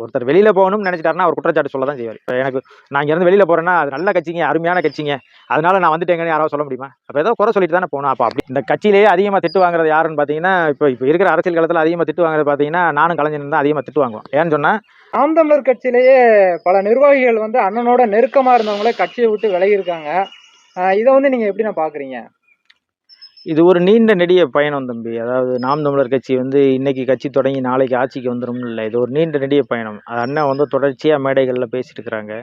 ஒருத்தர் வெளியில போகணும்னு நினைச்சிட்டாருன்னா அவர் குற்றச்சாட்டு சொல்ல தான் செய்வார். இப்போ எனக்கு நான் இங்கேருந்து வெளியில போறேன்னா அது நல்ல கட்சிங்க, அருமையான கட்சிங்க, அதனால நான் வந்துட்டேங்கன்னு யாராவது சொல்ல முடியுமா? அப்போ ஏதோ குறை சொல்லிட்டு தானே போகணும். அப்போ அப்படி இந்த கட்சியிலேயே அதிகமாக திட்டு வாங்குறது யாருன்னு பார்த்தீங்கன்னா, இப்போ இருக்கிற அரசியல் காலத்தில் அதிகமாக திட்டு வாங்குறது பார்த்தீங்கன்னா நானும் கலைஞன் தான் அதிகமாக திட்டு வாங்குவோம். ஏன்னு சொன்னால் நாம் தமிழர் கட்சியிலேயே பல நிர்வாகிகள் வந்து அண்ணனோட நெருக்கமா இருந்தவங்களே கட்சியை விட்டு விலகி இருக்காங்க. இதை வந்து நீங்க எப்படி நான் பாக்குறீங்க? இது ஒரு நீண்ட நெடிய பயணம் தம்பி. அதாவது நாம் தமிழர் கட்சி வந்து இன்னைக்கு கட்சி தொடங்கி நாளைக்கு ஆட்சிக்கு வந்துரும்னு இல்லை. இது ஒரு நீண்ட நெடிய பயணம். அது அண்ணன் வந்து தொடர்ச்சியாக மேடைகளில் பேசிட்டு இருக்கிறாங்க.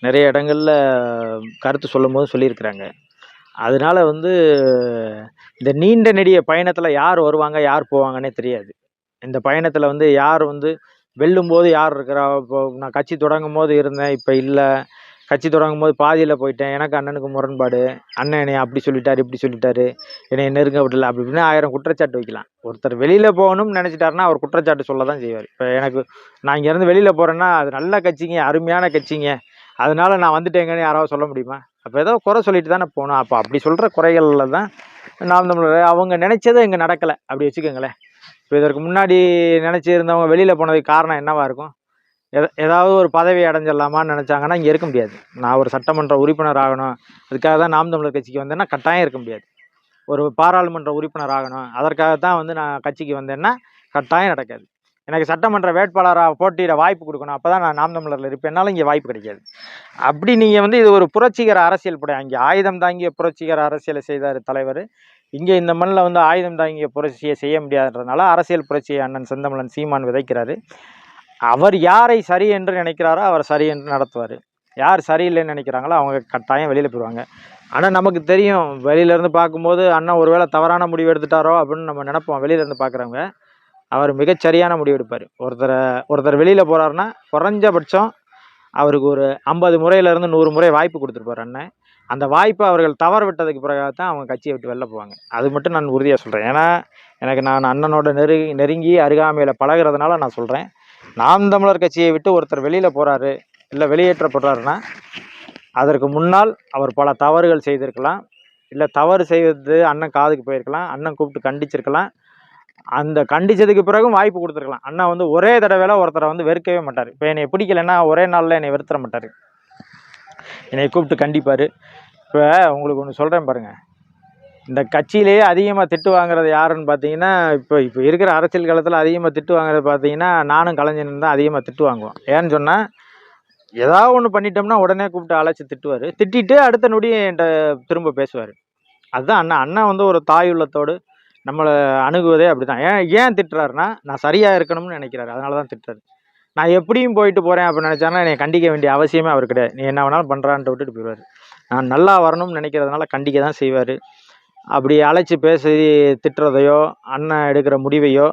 நிறைய இடங்கள்ல கருத்து சொல்லும்போது சொல்லியிருக்கிறாங்க. அதனால வந்து இந்த நீண்ட நெடிய பயணத்தில் யார் வருவாங்க யார் போவாங்கன்னே தெரியாது. இந்த பயணத்தில் வந்து யார் வந்து வெல்லும்போது யார் இருக்கிறா? இப்போ நான் கட்சி தொடங்கும் போது இருந்தேன், இப்போ இல்லை. கட்சி தொடங்கும் போது பாதியில் போயிட்டேன், எனக்கு அண்ணனுக்கு முரண்பாடு, அண்ணன் என்னை அப்படி சொல்லிட்டாரு இப்படி சொல்லிட்டாரு, என்னை நெருங்க விடல, அப்படி இப்படின்னு 1000 குற்றச்சாட்டு வைக்கலாம். ஒருத்தர் வெளியில் போகணும்னு நினச்சிட்டாருன்னா அவர் குற்றச்சாட்டு சொல்ல தான் செய்வார். இப்போ எனக்கு நான் இங்கேருந்து வெளியில் போகிறேன்னா அது நல்ல கட்சிங்க, அருமையான கட்சிங்க, அதனால நான் வந்துட்டேங்கன்னு யாராவது சொல்ல முடியுமா? அப்போ ஏதோ குறை சொல்லிட்டு தானே போகணும். அப்போ அப்படி சொல்கிற குறைகளில் தான் நாம் தமிழர் அவங்க நினைச்சதை இங்கே நடக்கலை அப்படி வச்சுக்கோங்களேன். இப்போ இதற்கு முன்னாடி நினச்சிருந்தவங்க வெளியில் போனதுக்கு காரணம் என்னவா இருக்கும்? ஏதாவது ஒரு பதவி அடைஞ்சிடலாமான்னு நினச்சாங்கன்னா இங்கே இருக்க முடியாது. நான் ஒரு சட்டமன்ற உறுப்பினர் ஆகணும், அதுக்காக தான் நாம் தமிழர் கட்சிக்கு வந்தேன்னா கட்டாயம் இருக்க முடியாது. ஒரு பாராளுமன்ற உறுப்பினர் ஆகணும், அதற்காக தான் வந்து நான் கட்சிக்கு வந்தேன்னா கட்டாயம் நடக்காது. எனக்கு சட்டமன்ற வேட்பாளராக போட்டியிட வாய்ப்பு கொடுக்கணும், அப்போ தான் நான் நாம் தமிழரில் இருப்பேன்னாலும் இங்கே வாய்ப்பு கிடைக்காது. அப்படி நீங்கள் வந்து இது ஒரு புரட்சிகர அரசியல் படம். அங்கே ஆயுதம் தாங்கிய புரட்சிகர அரசியலை செய்தார் தலைவர். இங்கே இந்த மண்ணில் வந்து ஆயுதம் தாங்கிய புரட்சியை செய்ய முடியாதுன்றதுனால அரசியல் புரட்சியை அண்ணன் செந்தமிழன் சீமான் விதைக்கிறாரு. அவர் யாரை சரி என்று நினைக்கிறாரோ அவர் சரி என்று நடத்துவார். யார் சரியில்லைன்னு நினைக்கிறாங்களோ அவங்க கட்டாயம் வெளியில் போயிடுவாங்க. ஆனால் நமக்கு தெரியும், வெளியிலேருந்து பார்க்கும்போது அண்ணன் ஒருவேளை தவறான முடிவு எடுத்துட்டாரோ அப்படின்னு நம்ம நினைப்போம். வெளியிலேருந்து பார்க்குறவங்க அவர் மிகச்சரியான முடிவு எடுப்பார். ஒருத்தர் வெளியில் போகிறாருன்னா குறைஞ்சபட்சம் அவருக்கு ஒரு 50 முறையிலேருந்து 100 முறை வாய்ப்பு கொடுத்துருப்பார் அண்ணன். அந்த வாய்ப்பை அவர்கள் தவற விட்டதுக்கு பிறகு தான் அவங்க கட்சியை விட்டு வெளில போவாங்க. அது மட்டும் நான் உறுதியாக சொல்கிறேன். ஏன்னா நான் அண்ணனோட நெருங்கி அருகாமையில் பழகிறதுனால நான் சொல்கிறேன். நாம் தமிழர் கட்சியை விட்டு ஒருத்தர் வெளியில் போகிறாரு, இல்லை வெளியேற்றப்படுறாருன்னா அதற்கு முன்னால் அவர் பல தவறுகள் செய்திருக்கலாம், இல்லை தவறு செய்வது அண்ணன் காதுக்கு போயிருக்கலாம், அண்ணன் கூப்பிட்டு கண்டிச்சிருக்கலாம். அந்த கண்டிச்சதுக்கு பிறகும் வாய்ப்பு கொடுத்துருக்கலாம். அண்ணா வந்து ஒரே தடவைல ஒருத்தரை வந்து வெறுக்கவே மாட்டார். இப்போ என்னை பிடிக்கலைன்னா ஒரே நாளில் என்னை வெறுத்துற மாட்டார், என்னை கூப்பிட்டு கண்டிப்பார். இப்போ உங்களுக்கு ஒன்று சொல்கிறேன் பாருங்கள். இந்த கட்சியிலேயே அதிகமாக திட்டு வாங்குறது யாருன்னு பார்த்தீங்கன்னா, இப்போ இருக்கிற அரசியல் காலத்தில் அதிகமாக திட்டு வாங்குறது பார்த்தீங்கன்னா நானும் கலைஞனும் தான் அதிகமாக திட்டு வாங்குவோம். ஏன்னு சொன்னால் ஏதாவது ஒன்று பண்ணிட்டோம்னா உடனே கூப்பிட்டு அழைச்சி திட்டுவார். திட்டிட்டு அடுத்த நொடி என்கிட்ட திரும்ப பேசுவார். அதுதான் அண்ணா. அண்ணா வந்து ஒரு தாய் உள்ளத்தோடு நம்மளை அணுகுவதே அப்படி தான். ஏன் திட்டுறாருன்னா நான் சரியாக இருக்கணும்னு நினைக்கிறாரு, அதனால தான் திட்டுறாரு. நான் எப்படியும் போயிட்டு போகிறேன் அப்படின்னு நினச்சாருன்னா என்னை கண்டிக்க வேண்டிய அவசியமே அவர் கிடையாது. நீ என்ன வேணாலும் பண்ணுறான்ட்டு விட்டுட்டு போயிடுவார். நான் நல்லா வரணும்னு நினைக்கிறதுனால கண்டிக்க தான் செய்வார். அப்படி அழைச்சி பேசி திட்டுறதையோ அண்ணன் எடுக்கிற முடிவையோ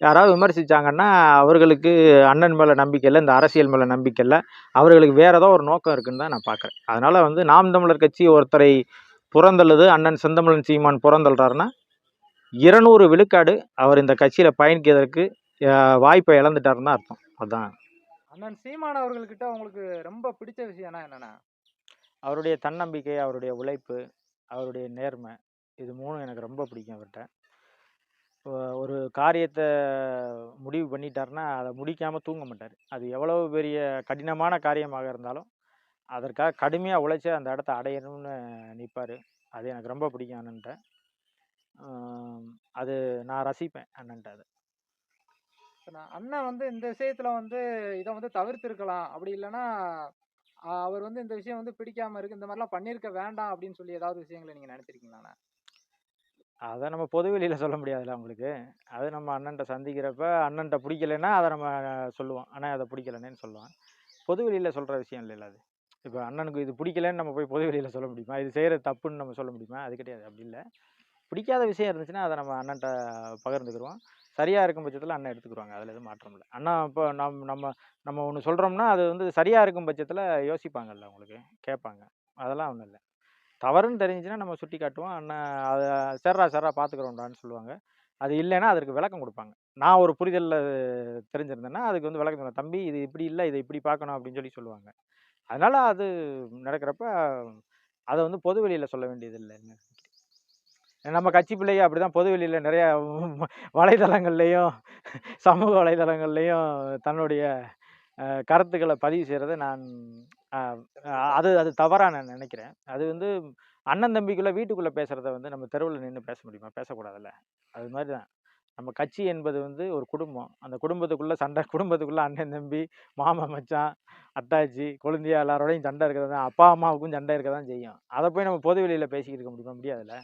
யாராவது விமர்சித்தாங்கன்னா அவர்களுக்கு அண்ணன் மேலே நம்பிக்கை இல்லை, இந்த அரசியல் மேலே நம்பிக்கை இல்லை, அவர்களுக்கு வேறு ஏதோ ஒரு நோக்கம் இருக்குன்னு தான் நான் பார்க்குறேன். அதனால் வந்து நாம் தமிழர் கட்சி ஒருத்தரை புறந்தள்ளுது, அண்ணன் செந்தமிழன் சீமான் புறந்தள்ளுறாருன்னா 200 விழுக்காடு அவர் இந்த கட்சியில் பயணிக்கிறதுக்கு வாய்ப்பை இழந்துட்டாருன்னு தான் அர்த்தம். அதுதான் அண்ணன் சீமான் அவர்கள்கிட்ட உங்களுக்கு ரொம்ப பிடிச்ச விஷயம்னா என்னென்னா? அவருடைய தன்னம்பிக்கை, அவருடைய உழைப்பு, அவருடைய நேர்மை, இது 3 எனக்கு ரொம்ப பிடிக்கும் அவர்கிட்ட. ஒரு காரியத்தை முடிவு பண்ணிட்டாருன்னா அதை முடிக்காமல் தூங்க மாட்டார். அது எவ்வளவு பெரிய கடினமான காரியமாக இருந்தாலும் அதற்காக கடுமையாக உழைச்சி அந்த இடத்த அடையணும்னு நிற்பார். அது எனக்கு ரொம்ப பிடிக்கும் அண்ணன்ட்ட. அது நான் ரசிப்பேன் அண்ணன்ட்ட. அது அண்ணன் வந்து இந்த விஷயத்தில் வந்து இதை வந்து தவிர்த்திருக்கலாம், அப்படி இல்லைன்னா அவர் வந்து இந்த விஷயம் வந்து பிடிக்காம இருக்கு, இந்த மாதிரிலாம் பண்ணியிருக்க வேண்டாம் அப்படின்னு சொல்லி ஏதாவது விஷயங்களை நீங்கள் நினச்சிருக்கீங்களாண்ணா? அதை நம்ம பொதுவெளியில் சொல்ல முடியாதுல்ல உங்களுக்கு. அது நம்ம அண்ணன்ட்ட சந்திக்கிறப்ப அண்ணன்ட்ட பிடிக்கலைன்னா அதை நம்ம சொல்லுவோம், ஆனால் அதை பிடிக்கலன்னு சொல்லுவோம். பொதுவெளியில் சொல்கிற விஷயம் இல்லைல்ல அது. இப்போ அண்ணனுக்கு இது பிடிக்கலன்னு நம்ம போய் பொதுவெளியில் சொல்ல முடியுமா? இது செய்கிறது தப்புன்னு நம்ம சொல்ல முடியுமா? அது கிடையாது. அப்படி இல்லை. பிடிக்காத விஷயம் இருந்துச்சுன்னா அதை நம்ம அண்ணன்ட்ட பகிர்ந்துக்கிடுவோம். சரியாக இருக்கும் பட்சத்தில் அண்ணன் எடுத்துக்கிடுவாங்க, அதில் எதுவும் மாற்றம் இல்லை. அண்ணா இப்போ நம்ம ஒன்று சொல்கிறோம்னா அது வந்து சரியாக இருக்கும் பட்சத்தில் யோசிப்பாங்கல்ல, உங்களுக்கு கேட்பாங்க. அதெல்லாம் ஒன்றும் இல்லை. தவறுன்னு தெரிஞ்சுச்சுன்னா நம்ம சுட்டி காட்டுவோம். அண்ணன் அதை சர்ரா பார்த்துக்குறோம்டான்னு சொல்லுவாங்க. அது இல்லைன்னா அதற்கு விளக்கம் கொடுப்பாங்க. நான் ஒரு புரிதலில் தெரிஞ்சிருந்தேன்னா அதுக்கு வந்து விளக்கம் சொல்லுவேன். தம்பி இது இப்படி இல்லை, இதை இப்படி பார்க்கணும் அப்படின்னு சொல்லி சொல்லுவாங்க. அதனால் அது நடக்கிறப்ப அதை வந்து பொது வெளியில் சொல்ல வேண்டியது இல்லைங்க. நம்ம கட்சி பிள்ளைங்க அப்படி தான் பொது வெளியில் நிறையா வலைதளங்கள்லேயும் சமூக வலைதளங்கள்லேயும் தன்னுடைய கருத்துக்கள பதிவு செய்றத நான் அ அது அது தவறா நான் நினைக்கிறேன். அது வந்து அண்ணன் தம்பிக்குள்ள வீட்டுக்குள்ள பேசுறத வந்து நம்ம தெருவுல நின்னு பேச முடியுமா? பேசக்கூடாதுல்ல. அது மாரி தான். நம்ம கட்சி என்பது வந்து ஒரு குடும்பம். அந்த குடும்பத்துக்குள்ள சண்டை குடும்பத்துக்குள்ள அண்ணன், தம்பி, மாமன், மச்சான், அத்தாச்சி, கொழுந்தியா எல்லாரோடையும் சண்டை இருக்க தான். அப்பா, அம்மாவுக்கும் சண்டை இருக்க தான் செய்யும். அத போய் நம்ம பொது வெளியில பேசிக்கிட்டு இருக்க முடியுமா? முடியாதுல்ல.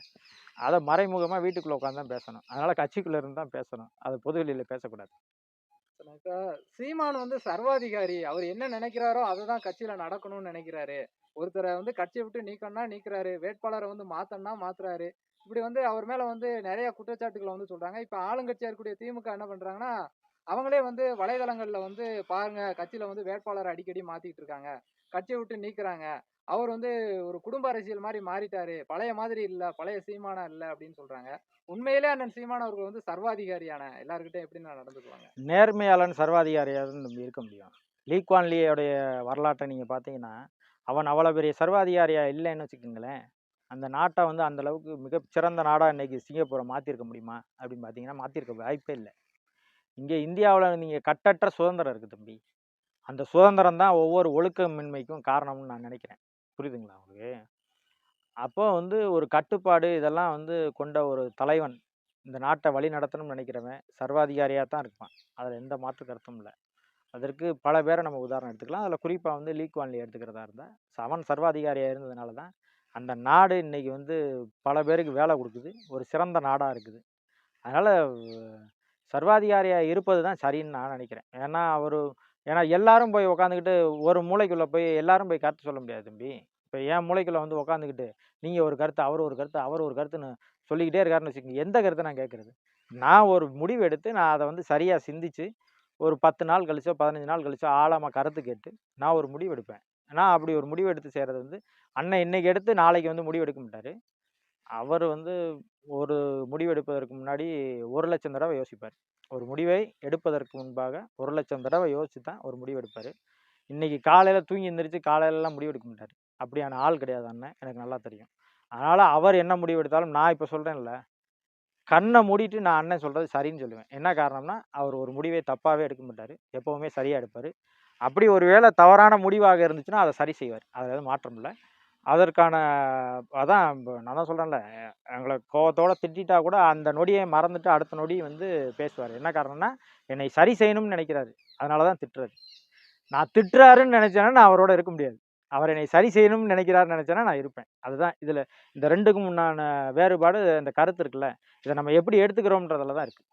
அத மறைமுகமா வீட்டுக்குள்ள உட்காந்து தான் பேசணும். அதனால கட்சிக்குள்ள இருந்து தான் பேசணும். அத பொது வெளியில பேசக்கூடாது. இப்ப சீமான் வந்து சர்வாதிகாரி. அவர் என்ன நினைக்கிறாரோ அததான் கட்சியில நடக்கணும்னு நினைக்கிறாரு. ஒருத்தர வந்து கட்சிய விட்டு நீக்கணும்னா நீக்குறாரு. வேட்பாளர வந்து மாத்தணும்னா மாத்துறாரு. இப்படி வந்து அவர் மேல வந்து நெறைய குற்றச்சாட்டுகள வந்து சொல்றாங்க. இப்ப ஆளுங்கட்சியா இருக்கக்கூடிய திமுக என்ன பண்றாங்கன்னா, அவங்களே வந்து வலைதளங்கள்ல வந்து பாருங்க கட்சியில வந்து வேட்பாளர அடிக்கடி மாத்திட்டு இருக்காங்க. கட்சிய விட்டு நீக்குறாங்க. அவர் வந்து ஒரு குடும்ப அரசியல் மாரி மாறிட்டாரு. பழைய மாதிரி இல்ல. பழைய சீமானா இல்ல அப்படின்னு சொல்றாங்க. உண்மையிலே அண்ணன் சீமான் அவர்கள் வந்து சர்வாதிகாரியான எல்லார்கிட்டயும் எப்படி நடந்துக்குவாங்க? நேர்மையாளன் சர்வாதிகாரியாவது நம்ம இருக்க முடியும். லீ குவான் லீயோடைய வரலாற்ற நீங்க பார்த்தீங்கன்னா, அவன் அவ்வளோ பெரிய சர்வாதிகாரியா இல்லன்னு வச்சுக்கங்களேன். அந்த நாட்ட வந்து அந்த அளவுக்கு மிகச் சிறந்த நாடா இன்னைக்கு சிங்கப்பூர மாத்திருக்க முடியுமா? அப்படின்னு பார்த்தீங்கன்னா, மாத்திருக்க வாய்ப்பே இல்ல. இங்க இந்தியாவுல நீங்க கட்டற்ற சுதந்திரம் இருக்கு தம்பி. அந்த சுதந்திரம் தான் ஒவ்வொரு ஒழுக்கமின்மைக்கும் காரணம்னு நான் நினைக்கிறேன். புரியுதுங்களா உங்களுக்கு? அப்போ வந்து ஒரு கட்டுப்பாடு இதெல்லாம் வந்து கொண்ட ஒரு தலைவன், இந்த நாட்ட வழிநடத்தணும்னு நினைக்கிறவன், சர்வாதிகாரியா தான் இருப்பான். அதுல எந்த மாற்று கருத்தும் இல்ல. அதற்கு பல பேர நம்ம உதாரணம் எடுத்துக்கலாம். அதுல குறிப்பா வந்து லீ குவான் லீ எடுத்துக்கிறதா இருந்தா, அவன் சர்வாதிகாரியா இருந்ததுனால தான், அந்த நாடு இன்னைக்கு வந்து பல பேருக்கு வேலை குடுக்குது. ஒரு சிறந்த நாடா இருக்குது. அதனால சர்வாதிகாரியா இருப்பது தான் சரின்னு நான் நினைக்கிறேன். ஏன்னா எல்லாரும் போய் உட்காந்துக்கிட்டு ஒரு மூலைக்குள்ள போய் எல்லாரும் போய் கருத்து சொல்ல முடியாது தம்பி. இப்ப என் மூலைக்குள்ள வந்து உட்காந்துக்கிட்டு, நீங்க ஒரு கருத்து, அவர் ஒரு கருத்து, அவர் ஒரு கருத்துன்னு சொல்லிக்கிட்டே இருக்காருன்னு வச்சுக்கங்க. எந்த கருத்த நான் கேட்கறது? நான் ஒரு முடிவு எடுத்து, நான் அத வந்து சரியா சிந்திச்சு, ஒரு 10 நாள் கழிச்சோ, 15 நாள் கழிச்சோ ஆழமா கருத்து கேட்டு, நான் ஒரு முடிவு எடுப்பேன். நான் அப்படி ஒரு முடிவு எடுத்து செய்றது வந்து, அண்ணன் இன்னைக்கு எடுத்து நாளைக்கு வந்து முடிவு எடுக்க மாட்டாரு. அவரு வந்து ஒரு முடிவு எடுப்பதற்கு முன்னாடி 1,00,000 தடவ யோசிப்பாரு. ஒரு முடிவை எடுப்பதற்கு முன்பாக 1,00,000 தடவ யோசிச்சு தான் ஒரு முடிவு எடுப்பாரு. இன்னைக்கு காலையில தூங்கி எந்திரிச்சு காலையிலலாம் முடிவு எடுக்க மாட்டாரு. அப்படியான ஆள் கிடையாது அண்ணன். எனக்கு நல்லா தெரியும். அதனால அவர் என்ன முடிவு எடுத்தாலும் நான் இப்ப சொல்றேன்ல, கண்ண மூடிட்டு நான் அண்ணன் சொல்றது சரின்னு சொல்லுவேன். என்ன காரணம்னா, அவர் ஒரு முடிவை தப்பாவே எடுக்க மாட்டாரு. எப்பவுமே சரியா எடுப்பாரு. அப்படி ஒரு வேள தவறான முடிவாக இருந்துச்சுன்னா, அத சரி செய்வாரு. அதுல எதுவும் மாற்றம் இல்ல. அதற்கான அதான் நான் தான் சொல்றேன்ல, எங்கள கோவத்தோட திட்டிட்டா கூட அந்த நொடிய மறந்துட்டு அடுத்த நொடி வந்து பேசுவாரு. என்ன காரணம்னா, என்னை சரி செய்யணும்னு நெனைக்கிறாரு. அதனால தான் திட்டுறாரு. நான் திட்டுறாருன்னு நெனைச்சேன்னா, நான் அவரோட இருக்க முடியாது. அவர் என்னை சரி செய்யணும்னு நெனைக்கிறாருன்னு நெனைச்சேன்னா, நான் இருப்பேன். அதுதான் இதுல இந்த 2க்கும் உண்டான வேறுபாடு இந்த கருத்து இருக்குல்ல, இத நம்ம எப்படி எடுத்துக்கிறோம்ன்றதுல தான் இருக்கு.